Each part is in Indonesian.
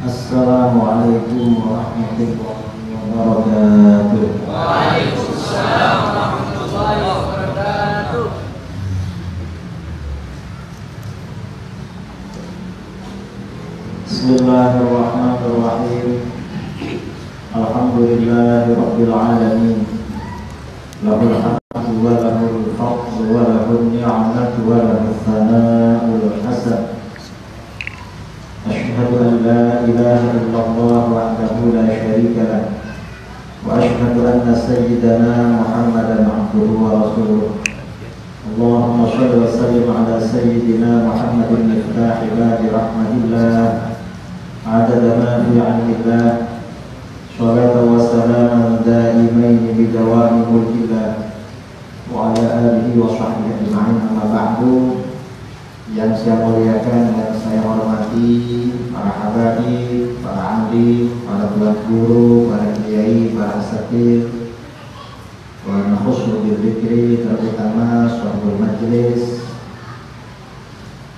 Assalamualaikum warahmatullahi wabarakatuh. Waalaikumsalam warahmatullahi wabarakatuh. Bismillahirrahmanirrahim. Alhamdulillahi rabbil alamin. Lahul hamdu wa lahul fadlu wa lahul ni'matu wa lahul thana'ul hasan. أشهد أن لا إله إلا الله وحده لا شريك له وأشهد أن سيدنا محمدا عبده ورسوله اللهم صل وسلم على سيدنا محمد مفتاح باب رحمة الله عدد ما في علم الله صلاة وسلاما دائمين بدوام ملك الله وعلى آله وصحبه أجمعين أما بعد. Yang saya muliakan dan saya hormati para habaib, para alim, para tuan guru, para kiai, para asatidz, wa nakhusu bil dzikri, terutama sahibul majlis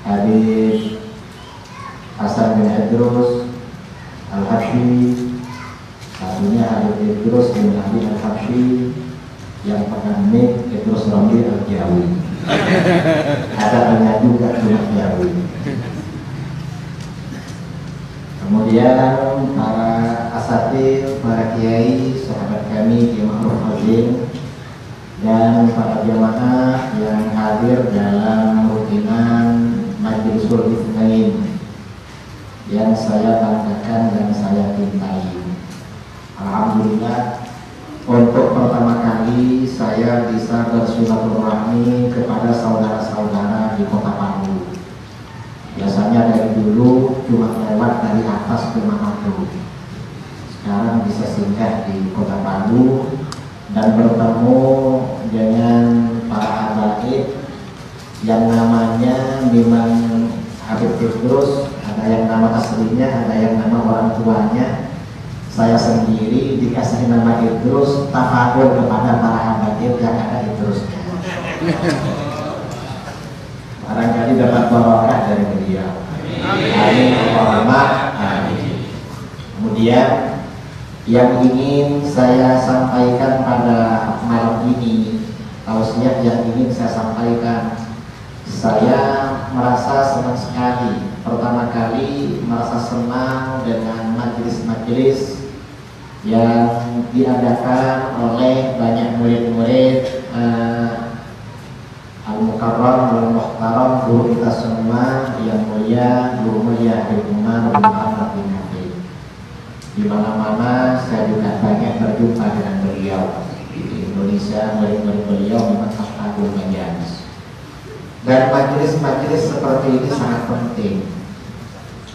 Habib Hasan bin Idrus Al-Habsyi, satunya Habib Idrus bin Habib Al-Habsyi, yang pernah nik Idrus Ramli Al-Jawi. Ada hanya juga cuma Jawi. Kemudian para asatidz, para kiai, sahabat kami Kiai Ma'ruf Azim, dan para jamaah yang hadir dalam rutinan Majlisul Itsnain yang saya banggakan dan saya cintai. Alhamdulillah, untuk pertama kali saya bisa bersilaturahmi kepada saudara-saudara di Kota Palu. Biasanya dari dulu cuma lewat dari atas ke Manado. Sekarang bisa singgah di Kota Palu dan bertemu dengan para habaib yang namanya memang Habib Idrus, ada yang nama aslinya, ada yang nama orang tuanya. Saya sendiri dikasih nama Idrus tafakur kepada para habaib yang ada Idrusnya. Barangkali dapat barokah dari beliau. Amin. Amin. Kemudian yang ingin saya sampaikan pada malam ini, tausiah yang ingin saya sampaikan, saya merasa senang sekali. Pertama kali merasa senang dengan majelis-majelis yang diadakan oleh banyak murid-murid Al-Mukarram wal-Muhtaram, guru kita semua yang mulia, guru mulia Habib Umar bin Muhammad bin Habib. Di mana-mana saya juga banyak berjumpa dengan beliau. Di Indonesia murid-murid beliau memang agung majelis. Dan majelis-majelis seperti ini sangat penting.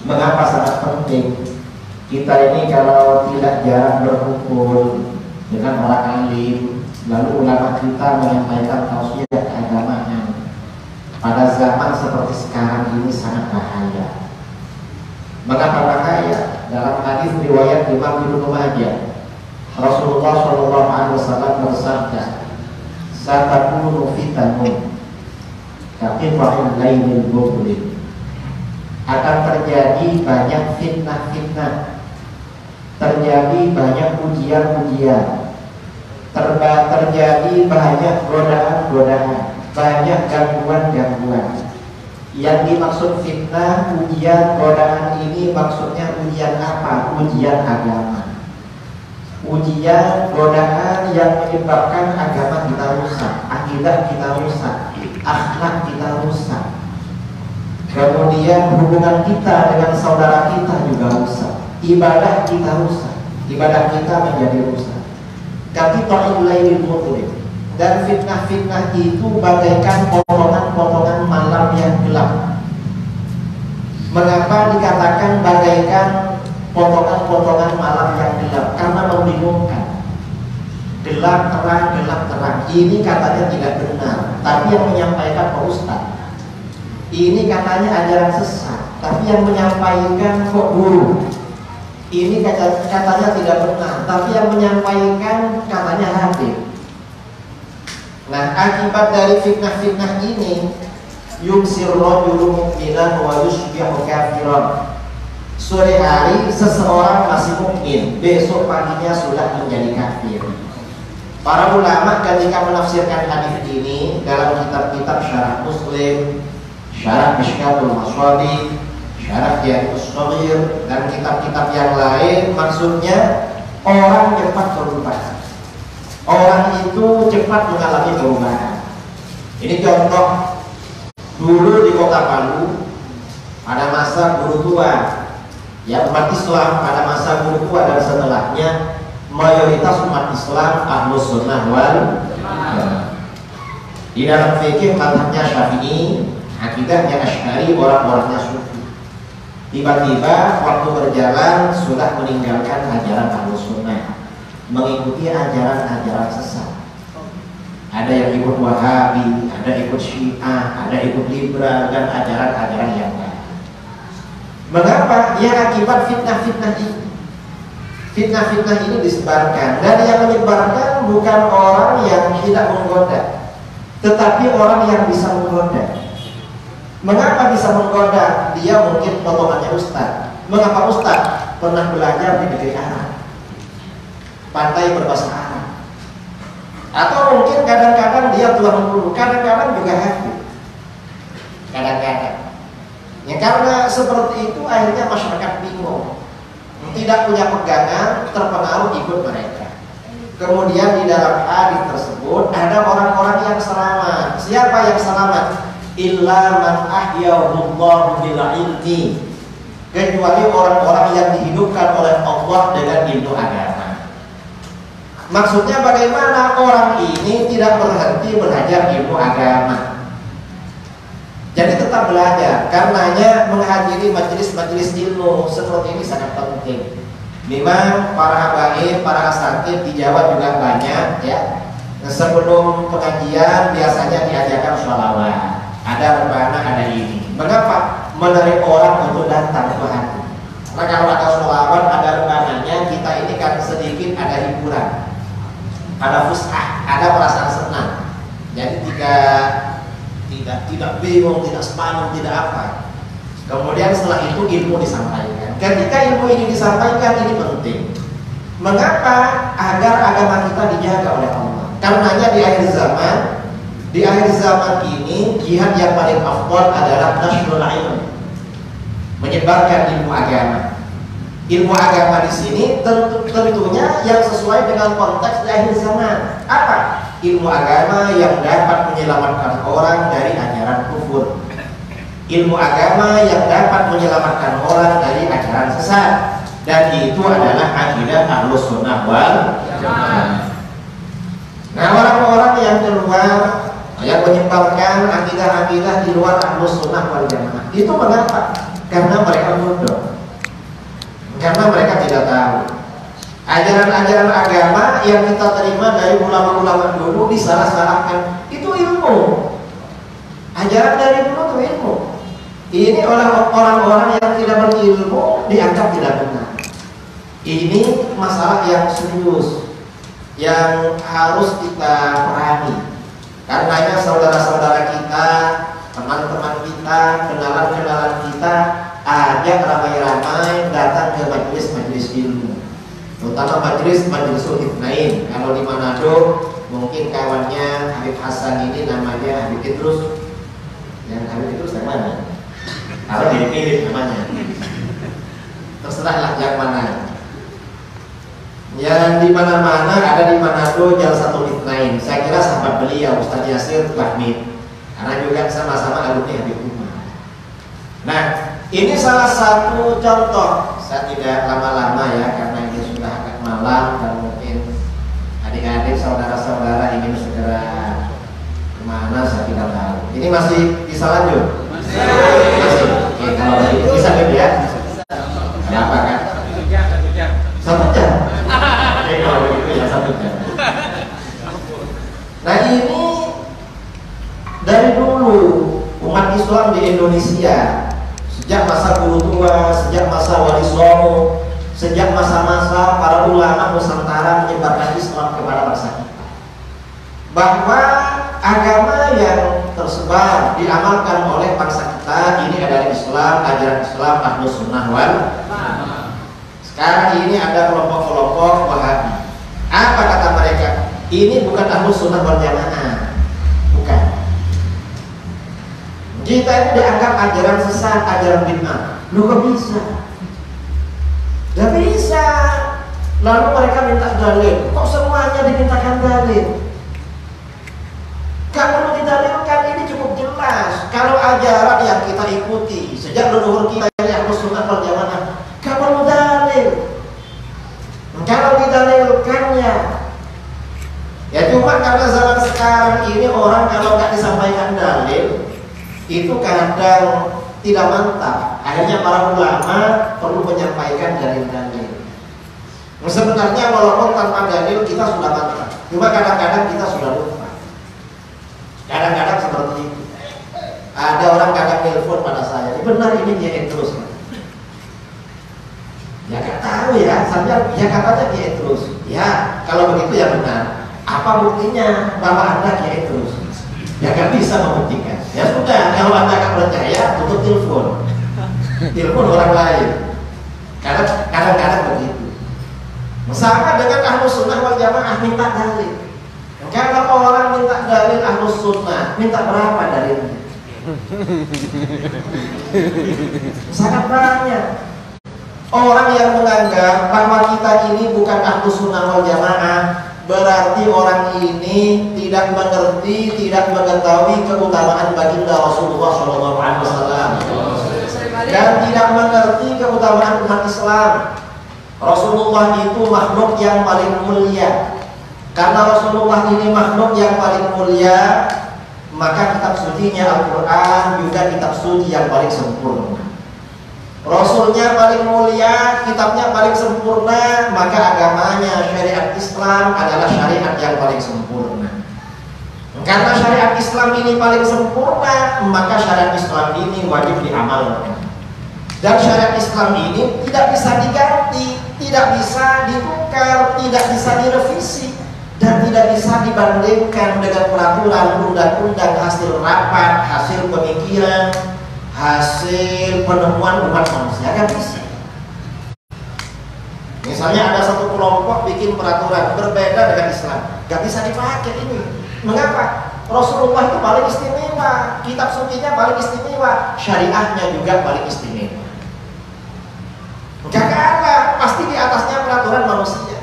Mengapa sangat penting? Kita ini kalau tidak jarang berkumpul dengan orang alim, lalu ulama kita menyampaikan tausiah keagamaan, pada zaman seperti sekarang ini sangat bahaya. Mengapa bahaya? Dalam hadis riwayat Imam Ibnu Majah, Rasulullah SAW bersabda, "Satakunu fitanun kaqita'il lailil mudlim." Akan terjadi banyak fitnah-fitnah, terjadi banyak ujian-ujian, terjadi banyak godaan-godaan, banyak gangguan-gangguan. Yang dimaksud fitnah, ujian, godaan ini maksudnya ujian apa? Ujian agama. Ujian, godaan yang menyebabkan agama kita rusak, akidah kita rusak, akhlak kita rusak. Kemudian hubungan kita dengan saudara kita juga rusak, ibadah kita rusak, ibadah kita menjadi rusak. Kaqita'il lailil mudlim. Dan fitnah-fitnah itu bagaikan potongan-potongan malam yang gelap. Mengapa dikatakan bagaikan potongan-potongan malam yang gelap? Karena membingungkan. Gelap terang, gelap terang. Ini katanya tidak benar, tapi yang menyampaikan Pak Ustadz. Ini katanya ajaran sesat, tapi yang menyampaikan kok guru. Ini katanya tidak benar, tapi yang menyampaikan katanya Habib. Nah, akibat dari fitnah-fitnah ini, yumsir rajulu mu'minan wa yusbihu kafiran. sore hari seseorang masih mukmin, besok paginya sudah menjadi kafir. Para ulama ketika menafsirkan hadis ini dalam kitab-kitab syarah Muslim, syarah Mishkatul Masabih, syarah Qiyamul Shaghir, dan kitab-kitab yang lain, maksudnya orang cepat berubah. Orang itu cepat mengalami perubahan. Ini contoh dulu di Kota Palu pada masa guru tua, ya umat Islam pada masa guru tua dan setelahnya mayoritas umat Islam Ahlus Sunnah wal Jamaah. Di dalam fikih mazhabnya Syafi'i, akidahnya Asy'ari, orang-orangnya Sufi. Tiba-tiba waktu berjalan sudah meninggalkan ajaran Ahlus Sunnah, mengikuti ajaran-ajaran sesat. Ada yang ikut Wahabi, ada ikut Syiah, ada ikut liberal, dan ajaran-ajaran yang lain. Mengapa? Ya akibat fitnah-fitnah ini. Fitnah-fitnah ini disebarkan, dan yang menyebarkan bukan orang yang tidak menggoda, tetapi orang yang bisa menggoda. Mengapa bisa menggoda? Dia mungkin potongannya ustaz. Mengapa ustaz? Pernah belajar di negeri Arab, pandai berbahasa Arab. Atau mungkin kadang-kadang dia tuan guru, kadang-kadang juga hafiz. Kadang-kadang. Ya karena seperti itu akhirnya masyarakat bingung, tidak punya pegangan, terpengaruh ikut mereka. Kemudian di dalam hadis tersebut ada orang-orang yang selamat. Siapa yang selamat? Illa man ahyahullahu bil ilmi. Kecuali orang-orang yang dihidupkan oleh Allah dengan ilmu agama. Maksudnya bagaimana? Orang ini tidak berhenti belajar ilmu agama. Jadi tetap belajar. Karenanya menghadiri majelis-majelis ilmu seperti ini sangat penting. Memang para habaib, para asatid di Jawa juga banyak ya. Sebelum pengajian biasanya diajarkan sholawat. Ada rebana, ada ini. Mengapa? Menarik orang untuk datang ke hati. Karena kalau ada sholawat, ada rebananya, kita ini kan sedikit ada hiburan, ada fushah, ada perasaan senang. Jadi tidak bingung, tidak semangat, tidak apa. Kemudian setelah itu ilmu disampaikan. Ketika ilmu ini disampaikan, ini penting. Mengapa? Agar agama kita dijaga oleh Allah. Karenanya di akhir zaman ini jihad yang paling afdal adalah nasrul ilm, menyebarkan ilmu agama. Ilmu agama di sini tentunya yang sesuai dengan konteks di akhir zaman. Apa? Ilmu agama yang dapat menyelamatkan orang dari ajaran kufur. Ilmu agama yang dapat menyelamatkan orang dari ajaran sesat. Dan itu adalah akidah Ahlus Sunnah wal Jamaah. Nah, orang-orang yang keluar yang menyebarkan akidah-akidah di luar Ahlus Sunnah wal Jamaah, itu mengapa? Karena mereka bodoh. Karena mereka tidak tahu ajaran-ajaran agama yang kita terima dari ulama-ulama dulu disalah-salahkan. Itu ilmu. Ajaran dari dulu itu ilmu. Ini orang-orang yang tidak berilmu dianggap tidak benar. Ini masalah yang serius yang harus kita perangi. Karenanya saudara-saudara kita, teman-teman kita, kenalan-kenalan kita, ajak ramai-ramai datang ke majelis-majelis ilmu, terutama majelis Ithnain. Kalau di Manado mungkin kawannya Habib Hasan ini namanya Habib Idrus. Yang Habib Idrus yang mana? Kalau mirip-mirip namanya. Terserahlah yang mana. Yang di mana-mana ada di Manado Jalsatul Ithnain. Saya kira sahabat beliau Ustaz Yasir Bahmid, karena juga sama-sama alumni Habib Umar. Nah, ini salah satu contoh. Saya tidak lama-lama ya, karena ini sudah agak malam dan mungkin adik-adik saudara-saudara ingin segera kemana saya tidak tahu. Ini masih bisa lanjut? Masih. Oke, kalau begitu bisa ya? Ada apa kan? 1 jam. Oke, kalau begitu ya 1 jam. Nah, ini dari dulu umat Islam di Indonesia, sejak masa Guru Tua, sejak masa Wali Songo, sejak masa-masa para ulama Nusantara menyebarkan Islam kepada bangsa kita, bahwa agama yang tersebar diamalkan oleh bangsa kita ini adalah Islam, ajaran Islam Ahlus Sunnah wal Sekarang ini ada kelompok-kelompok Wahabi. Apa kata mereka? Ini bukan Ahlus Sunnah wal Jamaah. Bukan. Kita itu dianggap ajaran sesat, ajaran bid'ah. Lu kok bisa? Gak bisa. Lalu mereka minta dalil. Kok semuanya dimintakan dalil? Gak perlu didalilkan, ini cukup jelas. Kalau ajaran yang kita ikuti sejak leluhur kita yang Ahlus Sunnah wal Jamaah, gak perlu dalil. Kalau didalilkannya, ya cuma karena zaman sekarang ini orang kalau nggak disampaikan dalil itu kadang tidak mantap. Akhirnya para ulama perlu menyampaikan dalil-dalil. Sebenarnya walaupun tanpa dalil kita sudah mantap, cuma kadang-kadang kita sudah lupa. Kadang-kadang seperti itu. Ada orang kadang telepon pada saya, benar ini dia terus. Ya gak tahu ya, sampai ya katanya dia terus. Ya kalau begitu ya benar. Apa buktinya bahwa Anda kiai terus? Ya gak bisa membuktikan. Ya sudah, kalau Anda gak percaya, tutup telepon. Telepon orang lain. Karena kadang-kadang begitu. Sama dengan Ahlus Sunnah wal Jamaah minta dalil. Kalau orang minta dalil Ahlus Sunnah, minta berapa dalilnya? Sangat banyak. Orang yang menganggap bahwa kita ini bukan Ahlus Sunnah wal Jamaah, berarti orang ini tidak mengerti, tidak mengetahui keutamaan baginda Rasulullah SAW dan tidak mengerti keutamaan umat Islam. Rasulullah itu makhluk yang paling mulia. Karena Rasulullah ini makhluk yang paling mulia, maka kitab sucinya Al-Quran juga kitab suci yang paling sempurna. Rasulnya paling mulia, kitabnya paling sempurna, maka agamanya syariat Islam adalah syariat yang paling sempurna. Karena syariat Islam ini paling sempurna, maka syariat Islam ini wajib diamalkan. Dan syariat Islam ini tidak bisa diganti, tidak bisa ditukar, tidak bisa direvisi, dan tidak bisa dibandingkan dengan peraturan undang-undang hasil rapat, hasil pemikiran, hasil penemuan umat manusia. Kan bisa. Misalnya ada satu kelompok bikin peraturan berbeda dengan Islam, gak bisa dipakai ini. Mengapa? Rasulullah itu paling istimewa, kitab sucinya paling istimewa, syariahnya juga paling istimewa. Gak kalah, pasti di atasnya peraturan manusia.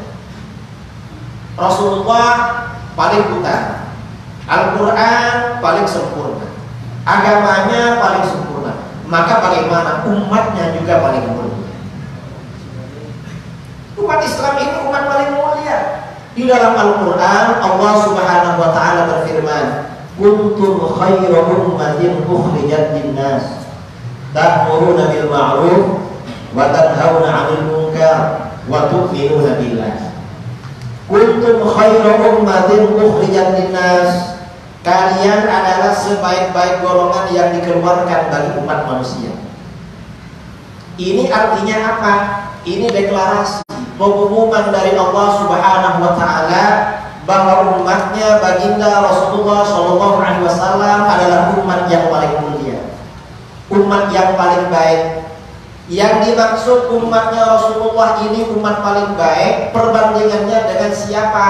Rasulullah paling utama, Al-Quran paling sempurna, agamanya paling sempurna, maka bagaimana umatnya juga paling mulia. Umat Islam ini umat paling mulia. Di dalam Al-Quran Allah Subhanahu wa ta'ala berfirman, kuntum khairu ummatin ukhrijat linnas ta'muruna bil ma'ruf wa tanhauna 'anil munkar wa tu'minuna billah. Kuntum khairu ummatin ukhrijat linnas, kalian adalah sebaik-baik golongan yang dikeluarkan bagi umat manusia. Ini artinya apa? Ini deklarasi, pengumuman dari Allah Subhanahu wa ta'ala bahwa umatnya baginda Rasulullah SAW adalah umat yang paling mulia, umat yang paling baik. Yang dimaksud umatnya Rasulullah ini umat paling baik, perbandingannya dengan siapa?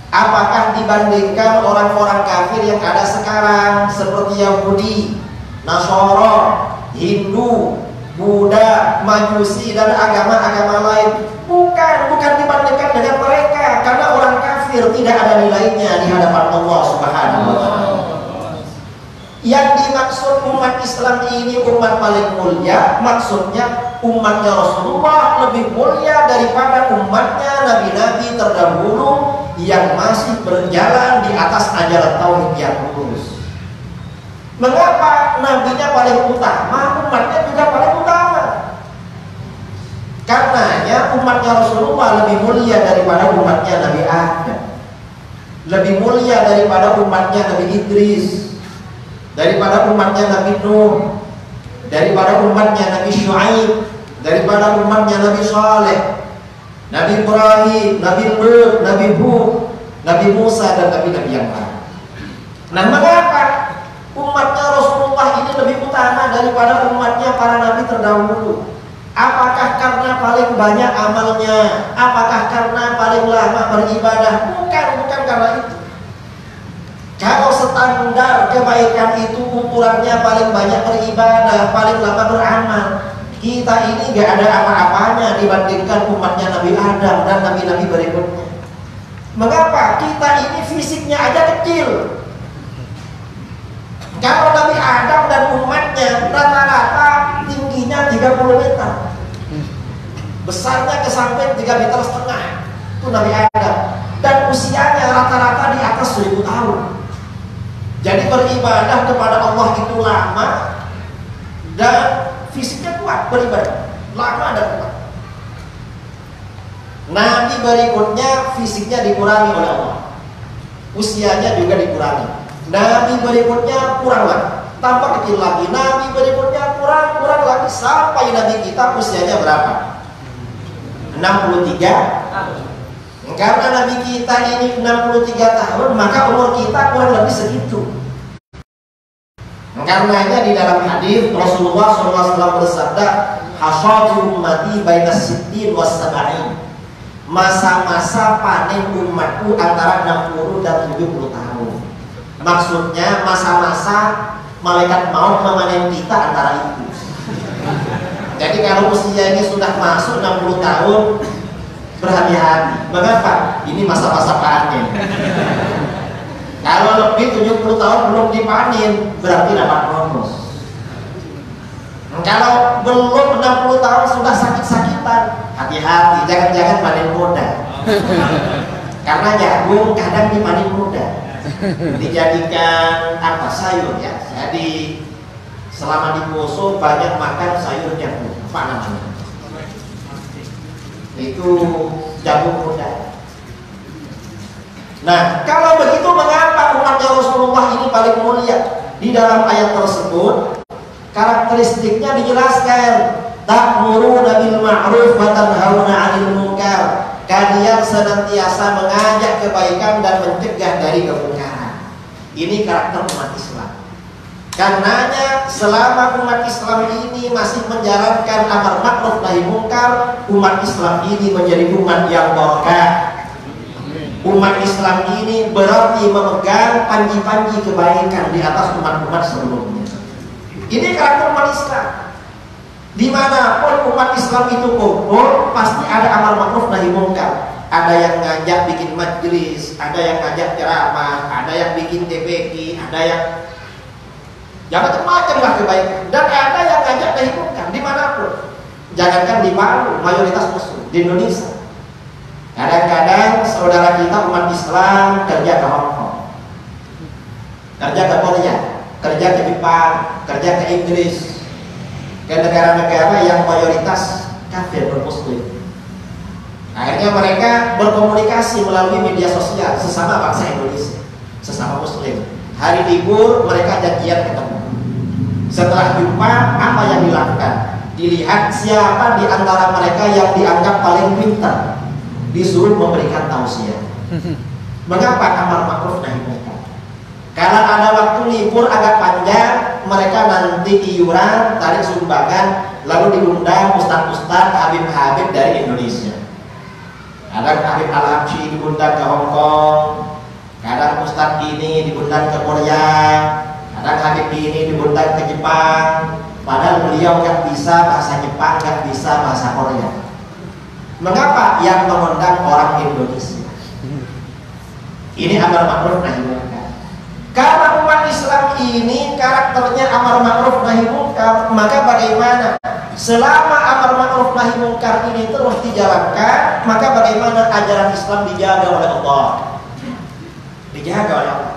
Apakah dibandingkan orang-orang kafir yang ada sekarang seperti Yahudi, Nasara, Hindu, Buddha, Majusi, dan agama-agama lain? Bukan dibandingkan dengan mereka, karena orang kafir tidak ada nilainya di hadapan Allah Subhanahu wa ta'ala. Yang dimaksud umat Islam ini umat paling mulia, maksudnya umatnya Rasulullah lebih mulia daripada umatnya nabi-nabi terdahulu yang masih berjalan di atas ajaran tauhid yang lurus. Mengapa nabinya paling utama, umatnya juga paling utama? Karenanya umatnya Rasulullah lebih mulia daripada umatnya Nabi Adam, lebih mulia daripada umatnya Nabi Idris, daripada umatnya Nabi Nuh, daripada umatnya Nabi Syuaib, daripada umatnya Nabi Saleh, Nabi Ibrahim, Nabi Lut, Nabi Hud, Nabi Musa, dan Nabi-Nabi yang lain. Nah, mengapa umatnya Rasulullah ini lebih utama daripada umatnya para nabi terdahulu? Apakah karena karena paling banyak amalnya? Apakah karena paling lama beribadah? Bukan karena itu. Kalau standar kebaikan itu ukurannya paling banyak beribadah, paling lama beramal, kita ini gak ada apa-apanya dibandingkan umatnya Nabi Adam dan nabi-nabi berikutnya. Mengapa? Kita ini fisiknya aja kecil. Kalau Nabi Adam dan umatnya rata-rata tingginya 30 meter, besarnya ke samping 3,5 meter, itu Nabi Adam, dan usianya rata-rata di atas 1000 tahun. Jadi beribadah kepada Allah itu lama dan fisiknya kuat beribadah, lama dan kuat. Nabi berikutnya fisiknya dikurangi oleh Allah, usianya juga dikurangi. Nabi berikutnya kurang lagi, tambah kecil lagi. Nabi berikutnya kurang lagi sampai Nabi kita usianya berapa? 63. Karena Nabi kita ini 63 tahun, maka umur kita kurang lebih segitu. Karenanya di dalam hadis Rasulullah SAW bersabda, "Hasyatu ummati baina sittin was sab'in." Masa-masa panen umatku antara 60 dan 70 tahun. Maksudnya masa-masa malaikat maut memanen kita antara itu. Jadi kalau usia ini sudah masuk 60 tahun, berhati-hati. Mengapa? Ini masa-masa panen. Kalau lebih 70 tahun belum dipanen, berarti dapat bonus. Kalau belum 60 tahun sudah sakit-sakitan, hati-hati, jangan-jangan panen muda. Karena jagung kadang dipanen muda, dijadikan apa, sayur ya. Jadi selama di Poso banyak makan sayur jagung, apa namanya? Itu jagung muda. Nah, kalau begitu mengapa umatnya Rasulullah ini paling mulia? Di dalam ayat tersebut karakteristiknya dijelaskan, ta'muruna bil ma'ruf wa tanhauna 'anil munkar. Kalian senantiasa mengajak kebaikan dan mencegah dari kemungkaran. Ini karakter umat Islam. Karenanya selama umat Islam ini masih menjalankan amar ma'ruf nahi munkar, umat Islam ini menjadi umat yang barokah. Umat Islam ini berarti memegang panji-panji kebaikan di atas umat-umat sebelumnya. Ini karakter umat Islam. Dimanapun umat Islam itu kumpul, pasti ada amar ma'ruf nahi munkar. Ada yang ngajak bikin majelis, ada yang ngajak ceramah, ada yang bikin TPQ, ada yang macam-macam lah kebaikan. Dan ada yang ngajak nahi munkar dimanapun. Jangankan di Palu, mayoritas Muslim di Indonesia. Kadang-kadang saudara kita umat Islam kerja ke Hong Kong, kerja ke Korea, kerja ke Jepang, kerja ke Inggris, ke negara-negara yang mayoritas kafir bermuslim. Akhirnya mereka berkomunikasi melalui media sosial sesama bangsa Indonesia, sesama muslim. Hari libur mereka janjian ketemu. Setelah jumpa, apa yang dilakukan? Dilihat siapa di antara mereka yang dianggap paling pintar, disuruh memberikan tausiah. Mengapa amar ma'ruf nahi munkar? Karena ada waktu libur agak panjang, mereka nanti iuran, tarik sumbangan, lalu diundang ustaz-ustaz, habib-habib dari Indonesia. Kadang Habib Al-Habsyi diundang ke Hong Kong, kadang ustaz ini diundang ke Korea, kadang habib ini diundang ke Jepang. Padahal beliau nggak bisa bahasa Jepang, nggak bisa bahasa Korea. Mengapa yang mengundang orang Indonesia? Ini amar ma'ruf nahi munkar. Karena umat Islam ini karakternya amar ma'ruf nahi munkar, maka bagaimana? Selama amar ma'ruf nahi munkar ini terus dijalankan, maka bagaimana ajaran Islam dijaga oleh Allah? Dijaga oleh Allah.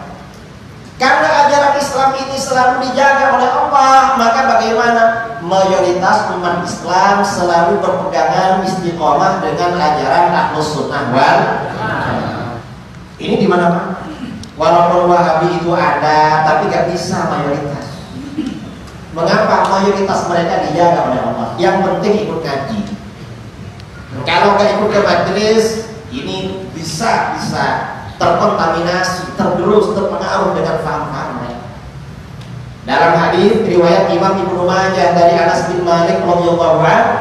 Karena ajaran Islam ini selalu dijaga oleh Allah, maka bagaimana? Mayoritas umat Islam selalu berpegangan istiqomah dengan ajaran Ahlus Sunnah wal Jamaah. Ini di mana-mana. Walaupun Wahabi itu ada, tapi gak bisa mayoritas. Mengapa? Mayoritas mereka dijaga oleh Allah. Yang penting ikut ngaji. Kalau gak ikut ke majelis, ini bisa terkontaminasi, tergerus, terpengaruh dengan faham-faham mereka. Dalam hadis riwayat Imam Ibnu Majah dari Anas bin Malik radhiyallahu anhu,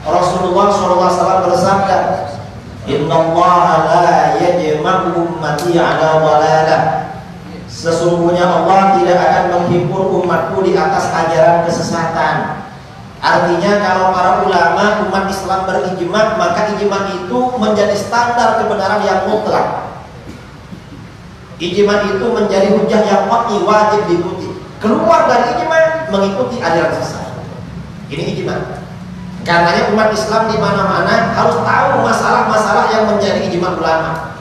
Rasulullah SAW bersabda, Innallaha la yajma'u ummati ala dhalalah. Sesungguhnya Allah tidak akan menghimpun umatku di atas ajaran kesesatan. Artinya kalau para ulama umat Islam berijma, maka ijma itu menjadi standar kebenaran yang mutlak. Ijma itu menjadi hujah yang wajib diikuti. Keluar dari ijma mengikuti ajaran sesat. Ini ijma. Karenanya umat Islam di mana-mana harus tahu masalah-masalah yang menjadi ijma ulama.